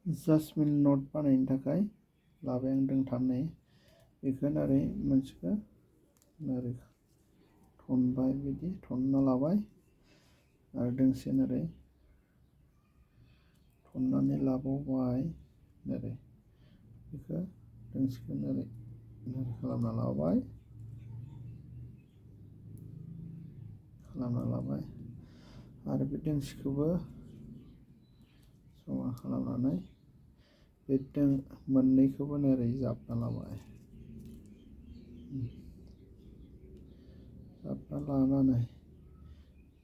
Jasmine नट बानायनो थाखाय लाबाय आं दोंथामनै बेखौ ओरै मोनसेखौ ओरै थनबाय बिदि थनना लाबाय आरो दोंसे ओरै थननानै लाबावबाय ओरै बेखौ दोंसेखौ ओरै खालामना लाबाय आरो बे दोंसेखौबो समान खालामनानै बे मोननैखौबो ओरै जाबना लाबाय जाबना लानानै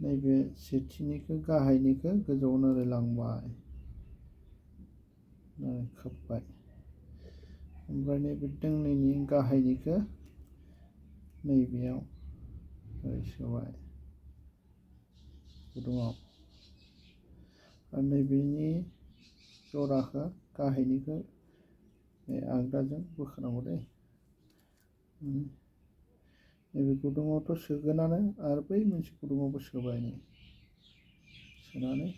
नैबे सेथिनिखौ गाहायनिखौ गोजौआव ओरै लांबाय खोब्बाय ओमफ्राय नैबे दोंनैनि गाहायनिखौ नैबेयाव ओरै सोबाय गुदुङाव आरो नैबेनि जराखौ गाहायनिखौ आगदाजों बोखानांगौ दै नैबे गुदुङावथ' सोगोनानो आरो बै मोनसे गुदुङावबो सोबाय सोनानै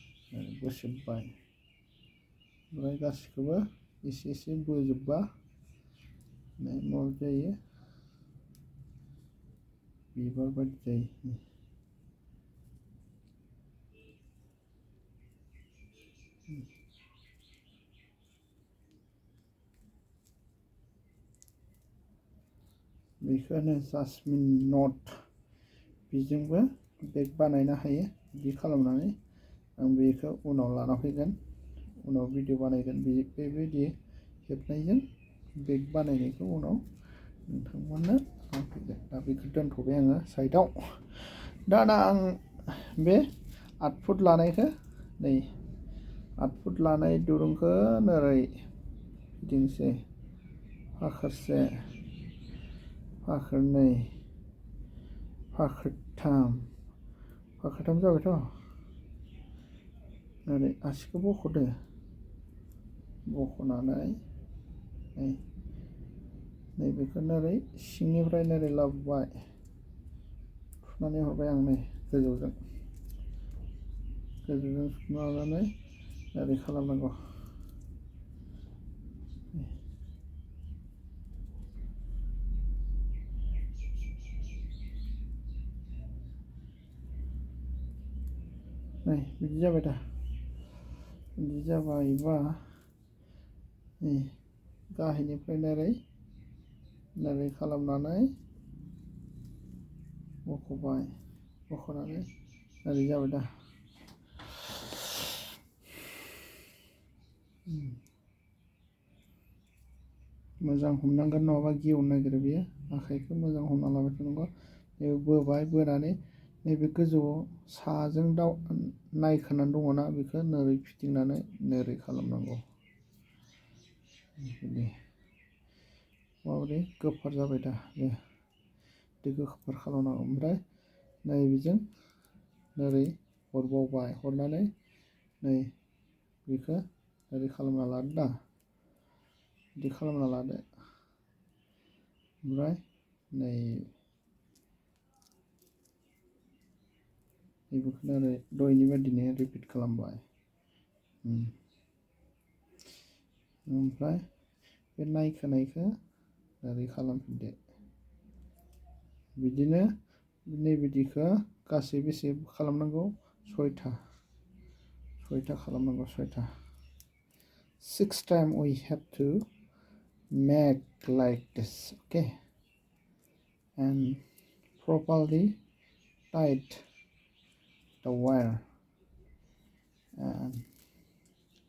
बोसोबबाय ओमफ्राय गासिखौबो एसे एसे बोजोबबा मा जायो बिबार बायदि जायो बेखौनो जास्मिन नट बेजोंबो बेग बानायनो हायो बिदि खालामनानै आं बेखौ उनाव लाना फैगोन उनाव भिडिअ बानायगोन बेबायदि हेबनायजों बेग बानायनायखौ उनाव नोंथांमोननो लांफैगोन दा बेखौ दोनथ'बाय आङो साइडआव दाना आं बे 8 फुट लानायखौ नै 8 फुट लानाय दुरुंखौ ओरै फिदिंसै फाखोरसे फाखोरनै फाखोरथाम जाबायथ' ओरै आसिखौ बख'दो बख'नानै नैबेखौ ओरै सिंनिफ्राय ओरै लाबोबाय थुनानै हरबाय आं नै गोजौजों थुना लानानै ओरै खालामनांगौ नै बिदि जाबाय दा बिदि जाबायबा नै गाहायनिफ्राय ओरै खालामनानै बख'बाय बख'नानै ओरै जाबाय दा मोजां हमनांगोन नङाबा गेवनो नागिरो बेयो आखाइखौ मोजां हमना लाबाय थानांगौ बोबाय बोनानै नैबे गोजौआव साजों नायखोनानै दङना बेखौ नोरै फिदिंनानै नोरै खालामनांगौ बिदि माबोरै गोफार जाबाय दा बे गोफार खालामनांगौ ओमफ्राय नैबेजों नोरै हरबावबाय हरनानै नै बेखौ ओरै खालामना लादो दा बिदि खालामना लादो ओमफ्राय नै बेखौनो ओरै दहायनि बादिनो रिपिट खालामबाय ओमफ्राय बे नायखोनायखौ ओरै खालामफिनदो बिदिनो नैबिदिखौ गासै बेसे खालामनांगौ 6था खालामनांगौ 6था 6 times we have to make like this, okay, and properly tight the wire and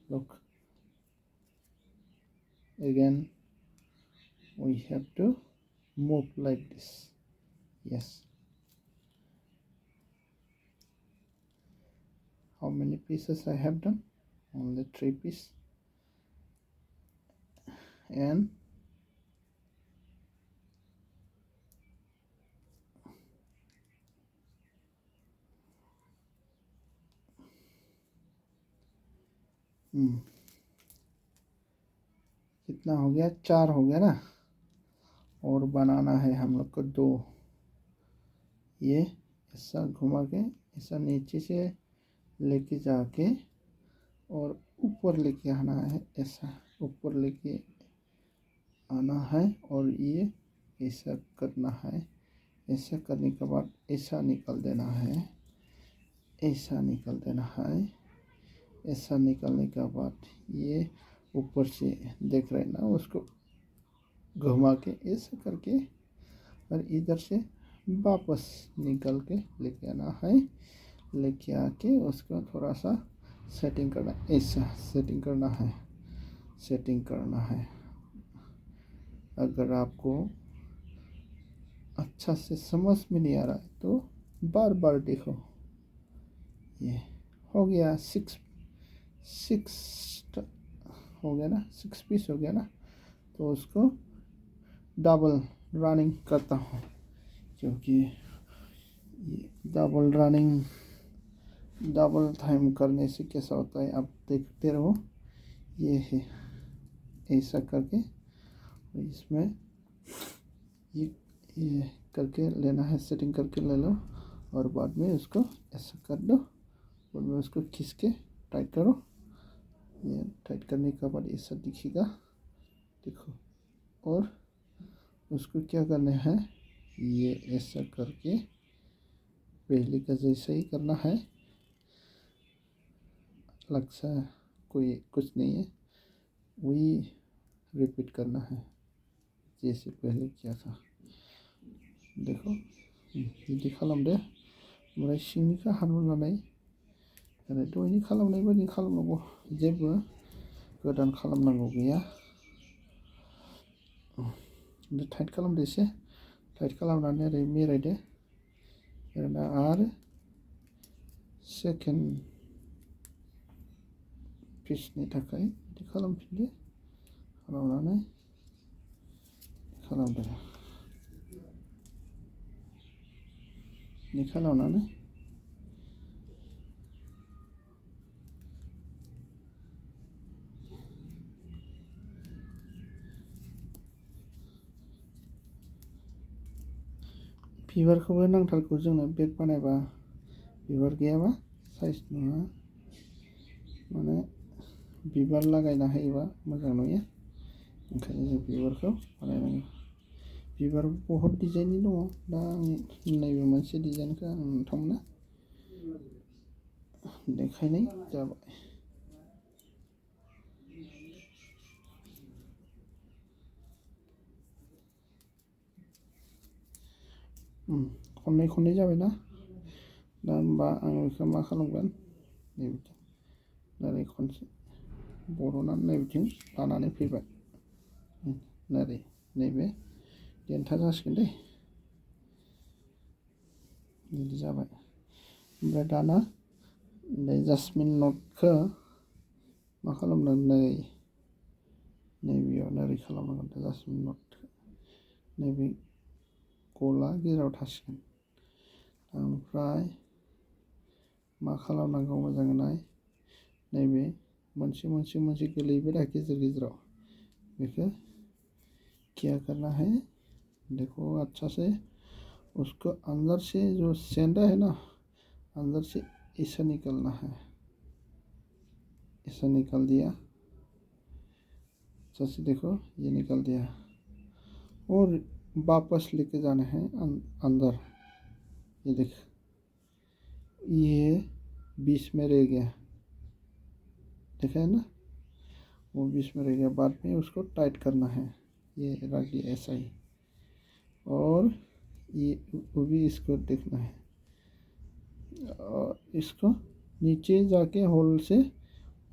look again we have to move like this. Yes, how many pieces I have done? Only 3 pieces and कितना हो गया 4 हो गया ना और बनाना है हम लोग को 2 ये ऐसा घुमा के ऐसा नीचे से लेके जाके और ऊपर लेके आना है, ऐसा ऊपर लेके आना है और ये ऐसा करना है। ऐसा करने के बाद ऐसा निकाल देना है, ऐसा निकाल देना है। ऐसा निकालने के बाद ये ऊपर से देख रहे हैं ना, उसको घुमा के ऐसा करके और इधर से वापस निकल के लेके आना है। लेके आके उसको थोड़ा सा सेटिंग करना, ऐसा सेटिंग करना है, सेटिंग करना है। अगर आपको अच्छा से समझ में नहीं आ रहा है तो बार बार देखो। ये हो गया, सिक्स हो गया ना, 6 पीस हो गया ना। तो उसको डबल रनिंग करता हूँ, क्योंकि ये डबल रनिंग डबल टाइम करने से कैसा होता है आप देखते रहो। ये है, ऐसा करके इसमें ये करके लेना है, सेटिंग करके ले लो और बाद में उसको ऐसा कर दो और में उसको खींच के टाइट करो। ये टाइट करने के बाद ऐसा दिखेगा, देखो। और उसको क्या करना है, ये ऐसा करके पहले का जैसा ही करना है, अलग सा कोई कुछ नहीं है, वही रिपीट करना है जैसे पहले किया था। देखो बिदि खालामदो, ओमफ्राय सिंनिखौ हानहरनानै ओरै दहायनि खालामनाय बायदि खालामनांगौ, जेबो गोदान खालामनांगौ गैया। टाइट खालामदो, एसे टाइट खालामनानै ओरै मेरायदो, मेरायना आरो सेकेन्ड पिसनि थाखाय बिदि खालामफिनदो, खालामनानै खालामदो, बिदि खालामनानै बिबारखौबो नांथारगौ जोंनो बेग बानायबा। बिबार गैयाबा साइज नङा, माने बिबार लागायना होयोबा मोजां नुयो, ओंखायनो जों बिबारखौ बानायनांगौ। बिबार बहुत डिजाइननि दङ, दा आं नैबे मोनसे डिजाइनखौ आं नोंथांमोननो देखायनाय जाबाय। खननै खननै जाबायना, दा होमबा आं बेखौ मा खालामगोन, नैबिथिं ओरै खनसे बर'नानै नैबिथिं लानानै फैबाय, ओरै नैबे देन्था जासिगोन दै, बिदि जाबाय। ओमफ्राय दाना बे जासमिन नटखौ मा खालामनांगोन, नैबेयाव ओरै खालामनांगोन जासमिन नटखौ, नैबे गला गेजेराव थासिगोन। ओमफ्राय मा खालामनांगौ मोजाङै नाय, नैबे मोनसे मोनसे मोनसे गोलैबाय दा गेजेर गेजेराव, बेखौ क्या करना है, देखो अच्छा से उसको अंदर से जो सेंधा है ना, अंदर से ऐसा निकलना है, ऐसा निकाल दिया, जैसे देखो ये निकल दिया और वापस लेके जाना है अंदर। ये देख, ये बीच में रह गया, देखा है ना, वो बीच में रह गया, बाद में उसको टाइट करना है, ये रख दिया ऐसा ही। और ये वो भी इसको देखना है, और इसको नीचे जाके होल से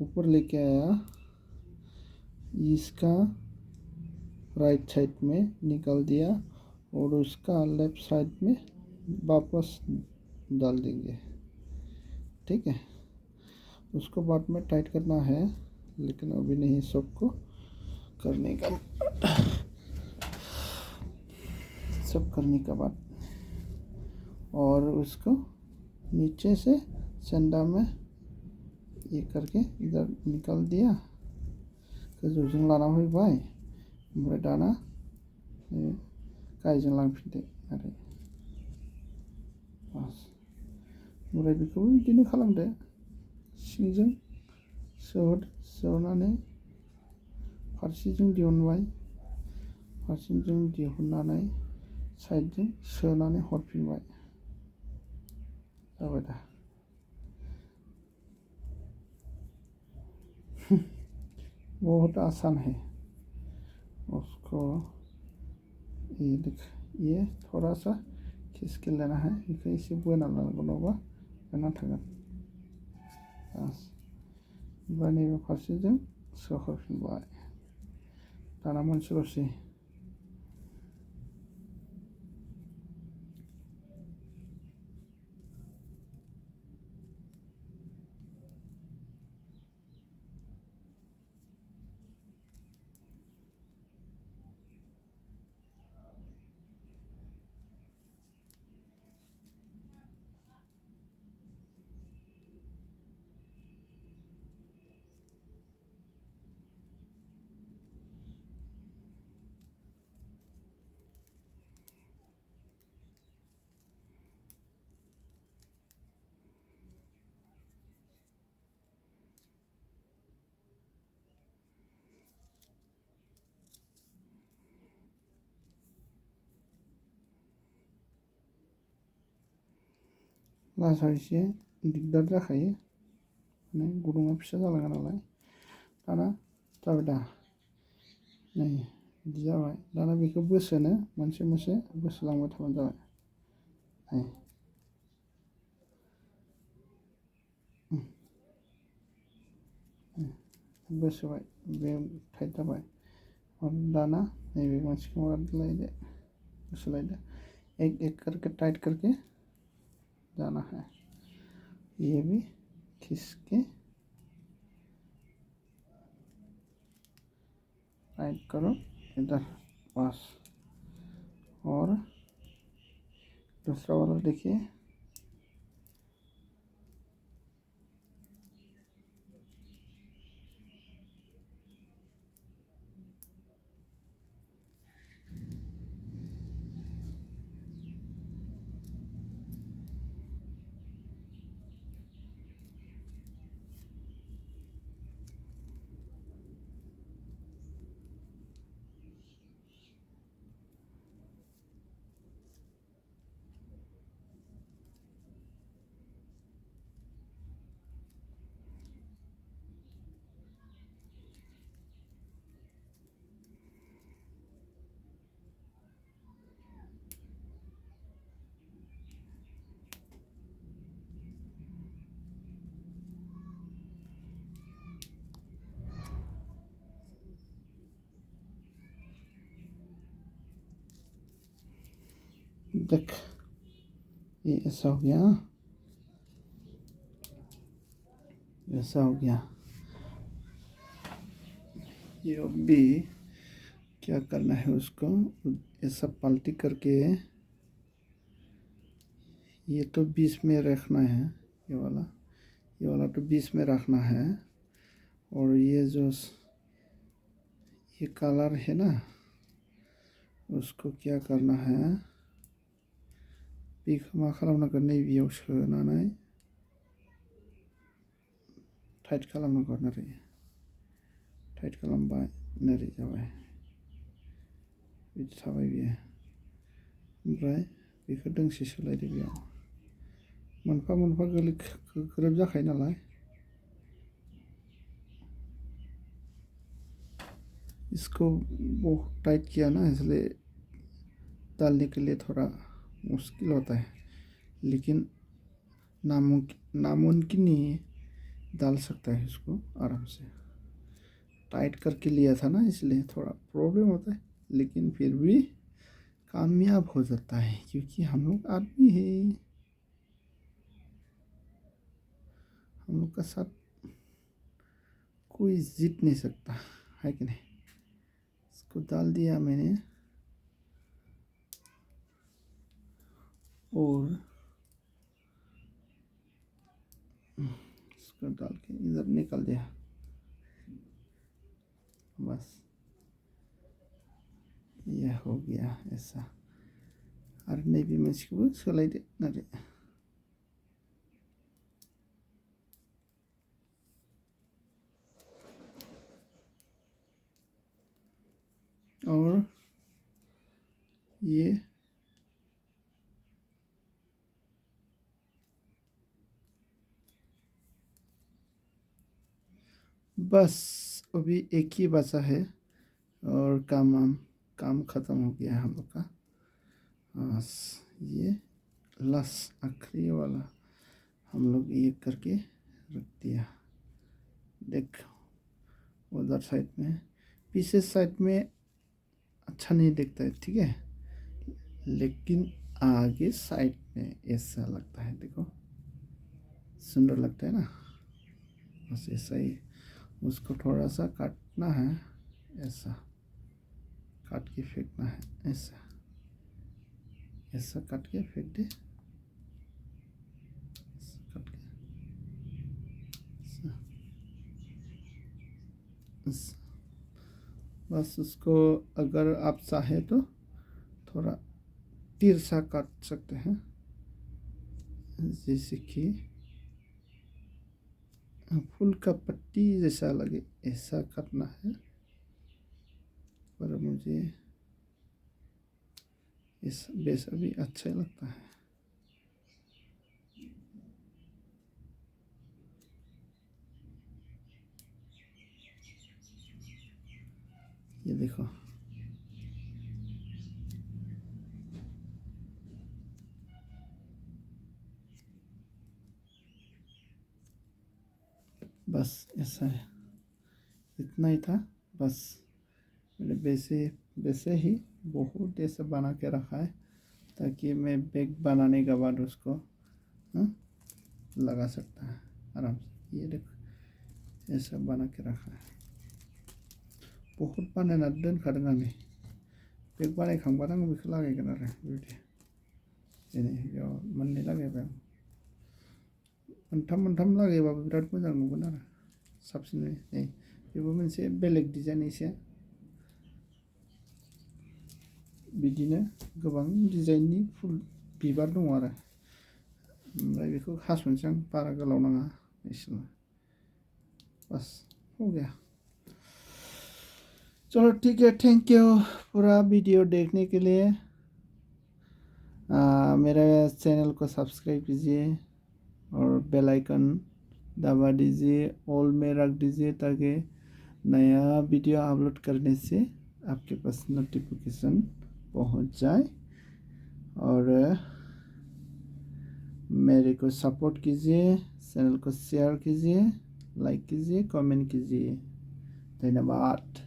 ऊपर लेके आया, इसका राइट साइड में निकाल दिया और उसका लेफ्ट साइड में वापस डाल देंगे, ठीक है। उसको बाद में टाइट करना है, लेकिन अभी नहीं, सबको करने का सब करने के बाद, और उसको नीचे से चंदा में ये करके इधर निकाल दिया, गोजौजों लाना फैबाय, ओमफ्राय दाना गाहायजों लांफिनदो आरो बास। ओमफ्राय बेखौबो बिदिनो खालामदो, सिंजों सोनानै फारसेजों दिहुनबाय, फारसेजों दिहुननानै साइडजों सोनानै हरफिनबाय। जाबाय दा। बहुत आसान है। उसको ये देख, ये थोड़ा सा खींच के लेना है, इसे इसे बोना लानांगौ नङाबा बना थागोन। बस ओमफ्राय नैबे फारसेजों सोहरफिनबाय। दाना मोनसेल'सै। लासाव एसे दिगदार जाखायो, माने गुदुङा फिसा जालाङो नालाय। दाना जाबाय दा। नै बिदि जाबाय। दाना बेखौ बोसोनो मोनसे मोनसे बोसोलांबाय थाबानो जाबाय। बोसोबाय, बे टाइट जाबाय। दाना नैबे मोनसेखौ लायदो, बोसोलायदो। एक एक करके टाइट करके जाना है। ये भी खींच के टाइट करो इधर, बस। और दूसरा वाला देखिए, देख, ये ऐसा हो गया, ऐसा हो गया। ये अब भी क्या करना है, उसको ऐसा पलटी करके ये तो बीच में रखना है, ये वाला तो बीच में रखना है। और ये जो ये कलर है ना, उसको क्या करना है, बेखौ मा खालामनांगोन, नैबेयाव सोनानै टाइट खालामनांगौ आरो टाइट खालामबाय, नोरै जाबाय, बिदि थाबाय बियो। ओमफ्राय बेखौ दोंसे सोलायदो, बेयाव मोनफा मोनफा ग्रोब जाखायो नालाय। इसको बहुत टाइट किया ना, इसलिए डालने के लिए थोड़ा मुश्किल होता है, लेकिन नामुमकिन नहीं है, डाल सकता है इसको आराम से। टाइट करके लिया था ना, इसलिए थोड़ा प्रॉब्लम होता है, लेकिन फिर भी कामयाब हो जाता है, क्योंकि हम लोग आदमी हैं, हम लोग का साथ कोई जीत नहीं सकता है कि नहीं। इसको डाल दिया मैंने, और इसको डाल के इधर निकाल दिया, बस यह हो गया ऐसा। और नैबे मोनसेखौबो सोलायदो आरो और ये बस अभी एक ही बचा है और काम ख़त्म हो गया है हम लोग का। बस ये लास्ट आखिरी वाला हम लोग ये करके रख दिया। देख उधर साइड में, पीछे साइड में अच्छा नहीं दिखता है, ठीक है, लेकिन आगे साइड में ऐसा लगता है, देखो सुंदर लगता है ना। बस ऐसा ही उसको थोड़ा सा काटना है, ऐसा काट के फेंकना है, ऐसा ऐसा काट के फेंक दे, काट के ऐसा। बस उसको अगर आप चाहे तो थोड़ा तिरछा काट सकते हैं, जैसे कि फूल का पत्ती जैसा लगे ऐसा काटना है। पर मुझे इस वैसा भी अच्छा लगता है। ये देखो बस ऐसा है, इतना ही था बस। मैंने वैसे वैसे ही बहुत ऐसा बना के रखा है ताकि मैं बैग बनाने के बाद उसको लगा सकता है आराम से। ये देखो ऐसा बना के रखा है, बहुत बानायना दोनखादों आङो। बेग बानायखांबानो आं बेखौ लागायगोन आरो बेबायदि। दिनै बेयाव मोननै लागायबाय आं, मोनथाम लागायबाबो बिराद मोजां नुगोन आरो साबसिन नुयो। नै बेबो मोनसे बेलेग डिजाइन एसे, बिदिनो गोबां डिजाइननि फुल बिबार दङ आरो। ओमफ्राय बेखौ हास'नोसै आं, बारा गोलाव नाङा एसेल'। बस हो गया। चलो ठीक है, थैंक यू पूरा वीडियो देखने के लिए। मेरे चैनल को सब्सक्राइब कीजिए और बेल आइकन दबा दीजिए, ऑल में रख दीजिए ताकि नया वीडियो अपलोड करने से आपके पास नोटिफिकेशन पहुंच जाए। और मेरे को सपोर्ट कीजिए, चैनल को शेयर कीजिए, लाइक कीजिए, कमेंट कीजिए। धन्यवाद।